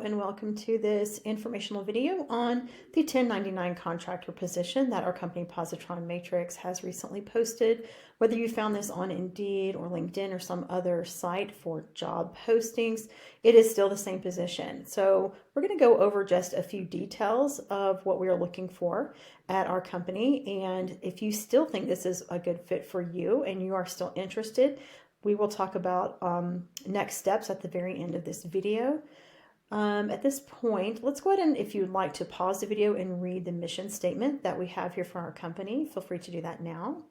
and welcome to this informational video on the 1099 contractor position that our company Positron Matrix has recently posted. Whether you found this on Indeed or LinkedIn or some other site for job postings, it is still the same position. So we're going to go over just a few details of what we are looking for at our company. And if you still think this is a good fit for you and you are still interested, we will talk about next steps at the very end of this video. At this point, let's go ahead and, if you'd like to pause the video and read the mission statement that we have here for our company, feel free to do that now.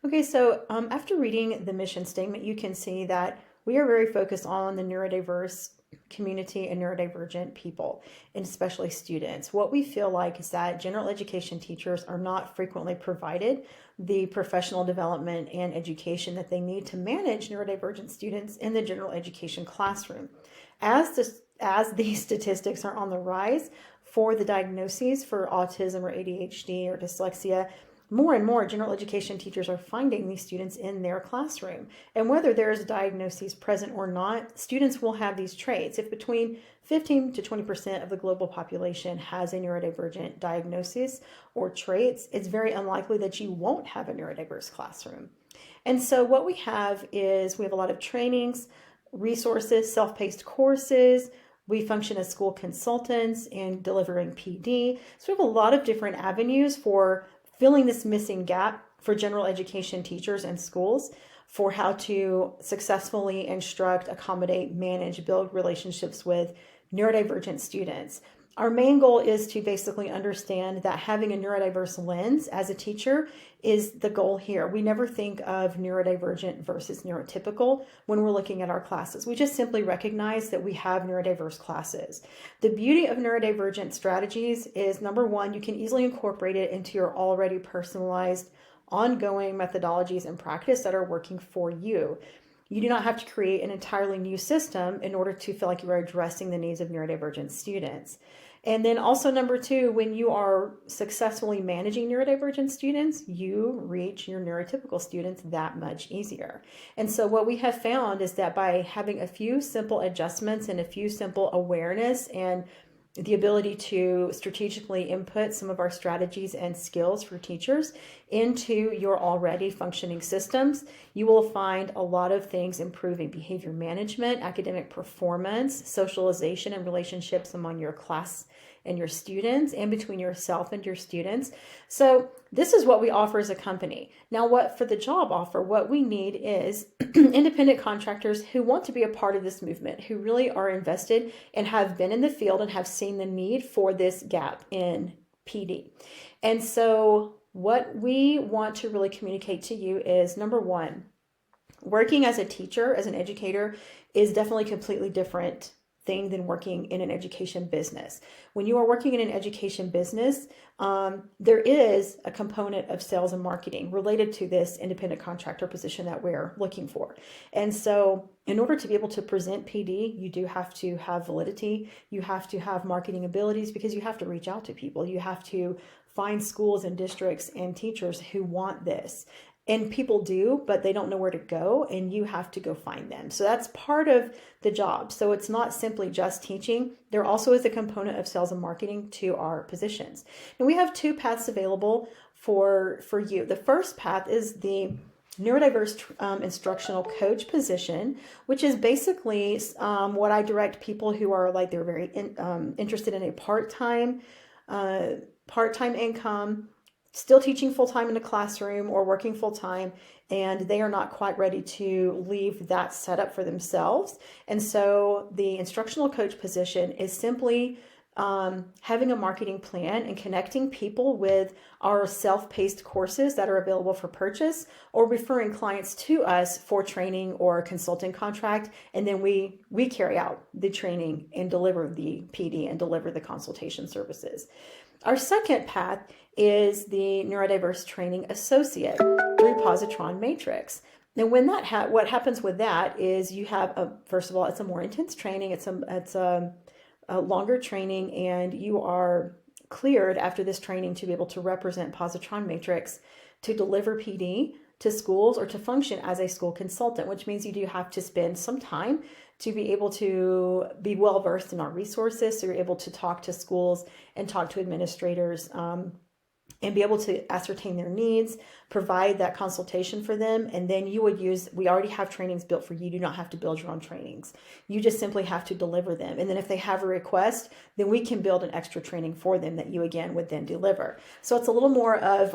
Okay, so after reading the mission statement, you can see that we are very focused on the neurodiverse community and neurodivergent people, and especially students. What we feel like is that general education teachers are not frequently provided the professional development and education that they need to manage neurodivergent students in the general education classroom. As these statistics are on the rise for the diagnoses for autism or ADHD or dyslexia, more and more general education teachers are finding these students in their classroom. And whether there's diagnoses present or not, students will have these traits. If between 15 to 20% of the global population has a neurodivergent diagnosis or traits, it's very unlikely that you won't have a neurodiverse classroom. And so what we have is we have a lot of trainings, resources, self-paced courses. We function as school consultants and delivering PD. So we have a lot of different avenues for filling this missing gap for general education teachers and schools for how to successfully instruct, accommodate, manage, build relationships with neurodivergent students. Our main goal is to basically understand that having a neurodiverse lens as a teacher is the goal here. We never think of neurodivergent versus neurotypical when we're looking at our classes. We just simply recognize that we have neurodiverse classes. The beauty of neurodivergent strategies is, number one, you can easily incorporate it into your already personalized, ongoing methodologies and practice that are working for you. You do not have to create an entirely new system in order to feel like you are addressing the needs of neurodivergent students. And then also, number two, when you are successfully managing neurodivergent students, you reach your neurotypical students that much easier. And so what we have found is that by having a few simple adjustments and a few simple awareness and the ability to strategically input some of our strategies and skills for teachers into your already functioning systems, you will find a lot of things improving: behavior management, academic performance, socialization and relationships among your class and your students, and between yourself and your students. So this is what we offer as a company. Now, what for the job offer, what we need is independent contractors who want to be a part of this movement, who really are invested and have been in the field and have seen the need for this gap in PD. And so what we want to really communicate to you is, number one, working as a teacher, as an educator, is definitely completely different thing than working in an education business. When you are working in an education business, there is a component of sales and marketing related to this independent contractor position that we're looking for. And so in order to be able to present PD, you do have to have validity. You have to have marketing abilities because you have to reach out to people. You have to find schools and districts and teachers who want this. And people do, but they don't know where to go, and you have to go find them. So that's part of the job. So it's not simply just teaching. There also is a component of sales and marketing to our positions. And we have two paths available for you. The first path is the neurodiverse instructional coach position, which is basically what I direct people who are like, they're very interested in a part-time income, still teaching full-time in a classroom or working full-time, and they are not quite ready to leave that setup for themselves. And so the instructional coach position is simply having a marketing plan and connecting people with our self-paced courses that are available for purchase, or referring clients to us for training or consulting contract. And then we carry out the training and deliver the PD and deliver the consultation services. Our second path is the Neurodiverse Training Associate through Positron Matrix. Now, when that what happens with that is you have first of all, it's a more intense training. It's a longer training, and you are cleared after this training to be able to represent Positron Matrix, to deliver PD, to schools or to function as a school consultant, which means you do have to spend some time to be able to be well versed in our resources. So you're able to talk to schools and talk to administrators, and be able to ascertain their needs, provide that consultation for them. And then you would we already have trainings built for you. You do not have to build your own trainings. You just simply have to deliver them. And then if they have a request, then we can build an extra training for them that you again would then deliver. So it's a little more of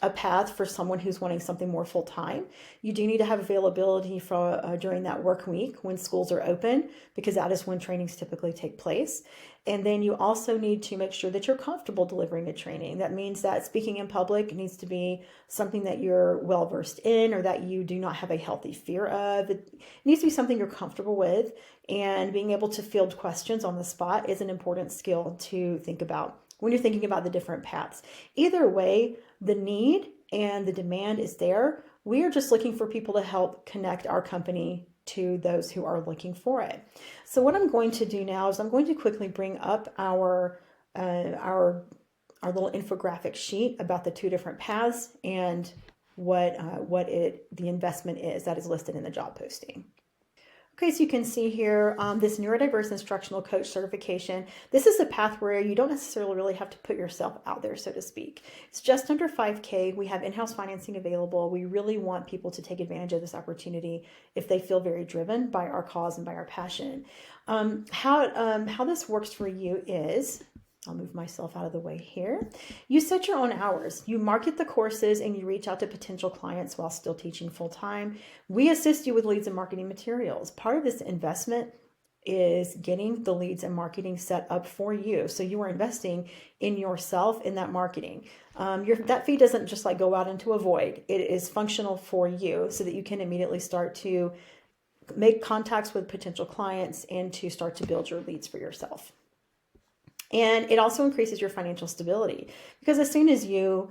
a path for someone who's wanting something more full time. You do need to have availability for during that work week when schools are open, because that is when trainings typically take place. And then you also need to make sure that you're comfortable delivering a training. That means that speaking in public needs to be something that you're well versed in, or that you do not have a healthy fear of. It needs to be something you're comfortable with, and being able to field questions on the spot is an important skill to think about when you're thinking about the different paths. Either way, the need and the demand is there. We are just looking for people to help connect our company to those who are looking for it. So what I'm going to do now is I'm going to quickly bring up our little infographic sheet about the two different paths and what the investment is that is listed in the job posting. Okay, so you can see here this neurodiverse instructional coach certification. This is a path where you don't necessarily really have to put yourself out there, so to speak. It's just under $5,000. We have in-house financing available. We really want people to take advantage of this opportunity if they feel very driven by our cause and by our passion. How this works for you is, I'll move myself out of the way here. You set your own hours. You market the courses and you reach out to potential clients while still teaching full time. We assist you with leads and marketing materials. Part of this investment is getting the leads and marketing set up for you. So you are investing in yourself in that marketing. That fee doesn't just like go out into a void. It is functional for you so that you can immediately start to make contacts with potential clients and to start to build your leads for yourself. And it also increases your financial stability, because as soon as you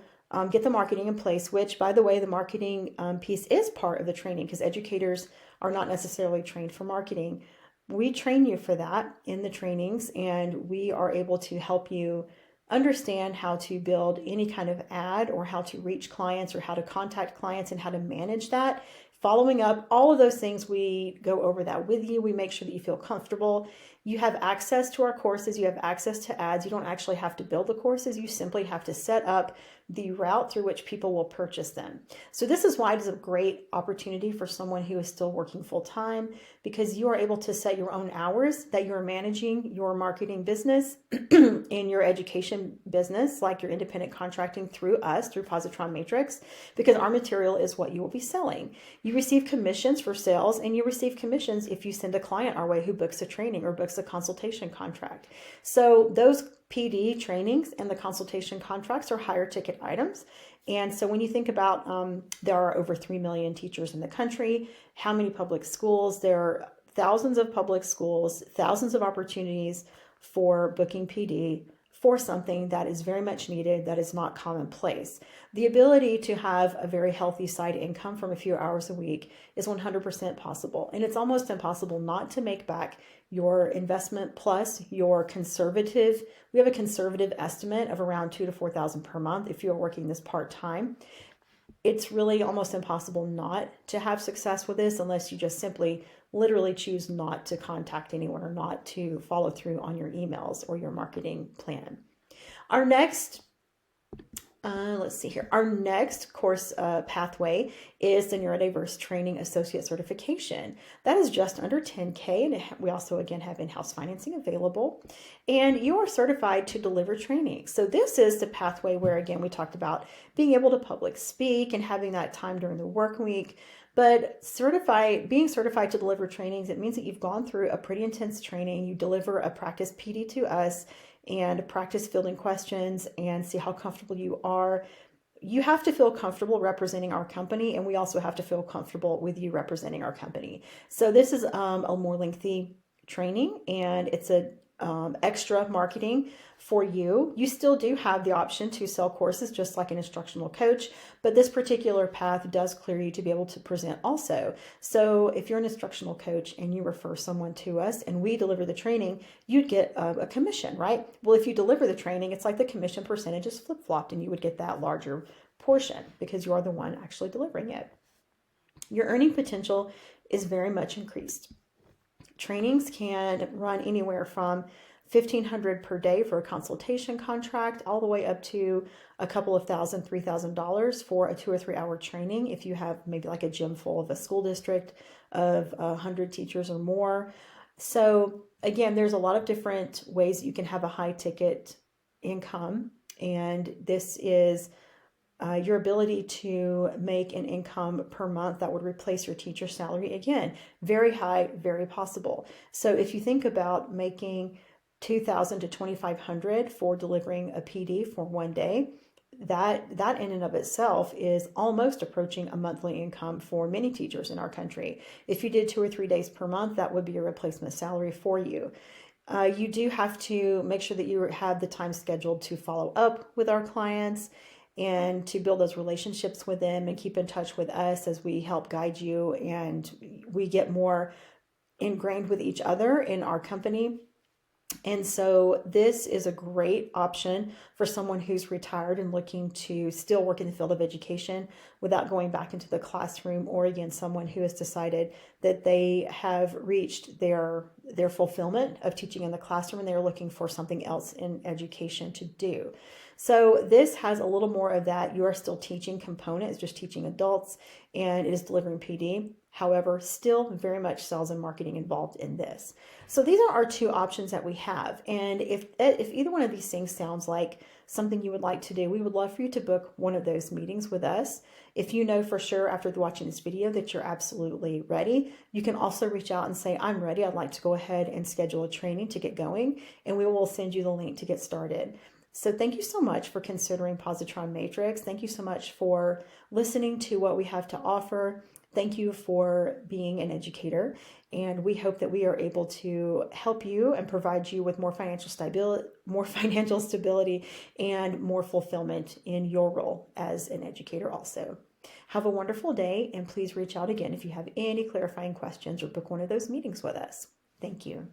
get the marketing in place, which, by the way, the marketing piece is part of the training, because educators are not necessarily trained for marketing. We train you for that in the trainings, and we are able to help you understand how to build any kind of ad, or how to reach clients, or how to contact clients, and how to manage that. Following up, all of those things, we go over that with you. We make sure that you feel comfortable. You have access to our courses. You have access to ads. You don't actually have to build the courses. You simply have to set up the route through which people will purchase them. So this is why it is a great opportunity for someone who is still working full time, because you are able to set your own hours, that you're managing your marketing business in your education business, like your independent contracting through us, through Positron Matrix, because our material is what you will be selling. You receive commissions for sales, and you receive commissions if you send a client our way who books a training or books a consultation contract. So those PD trainings and the consultation contracts are higher ticket items. And so when you think about, there are over 3 million teachers in the country, how many public schools? There are thousands of public schools, thousands of opportunities for booking PD for something that is very much needed, that is not commonplace. The ability to have a very healthy side income from a few hours a week is 100% possible. And it's almost impossible not to make back your investment plus your conservative. We have a conservative estimate of around $2,000 to $4,000 per month if you're working this part-time. It's really almost impossible not to have success with this unless you just simply literally choose not to contact anyone or not to follow through on your emails or your marketing plan. Our next, our next course pathway is the Neurodiverse Training Associate Certification. That is just under $10,000, and we also again have in-house financing available, and you are certified to deliver training. So this is the pathway where, again, we talked about being able to public speak and having that time during the work week. But being certified to deliver trainings, it means that you've gone through a pretty intense training. You deliver a practice PD to us and practice fielding questions and see how comfortable you are. You have to feel comfortable representing our company, and we also have to feel comfortable with you representing our company. So this is a more lengthy training, and it's a extra marketing for you. You still do have the option to sell courses just like an instructional coach, but this particular path does clear you to be able to present also. So if you're an instructional coach and you refer someone to us and we deliver the training, you'd get a commission, right? Well, if you deliver the training, it's like the commission percentage is flip-flopped and you would get that larger portion because you are the one actually delivering it. Your earning potential is very much increased. Trainings can run anywhere from $1,500 per day for a consultation contract, all the way up to a couple of thousand, $3,000 for a 2 or 3 hour training. If you have maybe like a gym full of a school district of 100 teachers or more. So again, there's a lot of different ways you can have a high ticket income. And this is your ability to make an income per month that would replace your teacher salary. Again, very high, very possible. So if you think about making $2,000 to $2,500 for delivering a PD for one day, that in and of itself is almost approaching a monthly income for many teachers in our country. If you did 2 or 3 days per month, that would be a replacement salary for you. You do have to make sure that you have the time scheduled to follow up with our clients and to build those relationships with them and keep in touch with us as we help guide you and we get more ingrained with each other in our company. And so this is a great option for someone who's retired and looking to still work in the field of education without going back into the classroom, or again, someone who has decided that they have reached their fulfillment of teaching in the classroom and they're looking for something else in education to do. So this has a little more of that you are still teaching component. It's just teaching adults and it is delivering PD. However, still very much sales and marketing involved in this. So these are our two options that we have. And if either one of these things sounds like something you would like to do, we would love for you to book one of those meetings with us. If you know for sure after watching this video that you're absolutely ready, you can also reach out and say, I'm ready. I'd like to go ahead and schedule a training to get going, and we will send you the link to get started. So thank you so much for considering Positron Matrix. Thank you so much for listening to what we have to offer. Thank you for being an educator, and we hope that we are able to help you and provide you with more financial stability and more fulfillment in your role as an educator also. Have a wonderful day, and please reach out again if you have any clarifying questions or book one of those meetings with us. Thank you.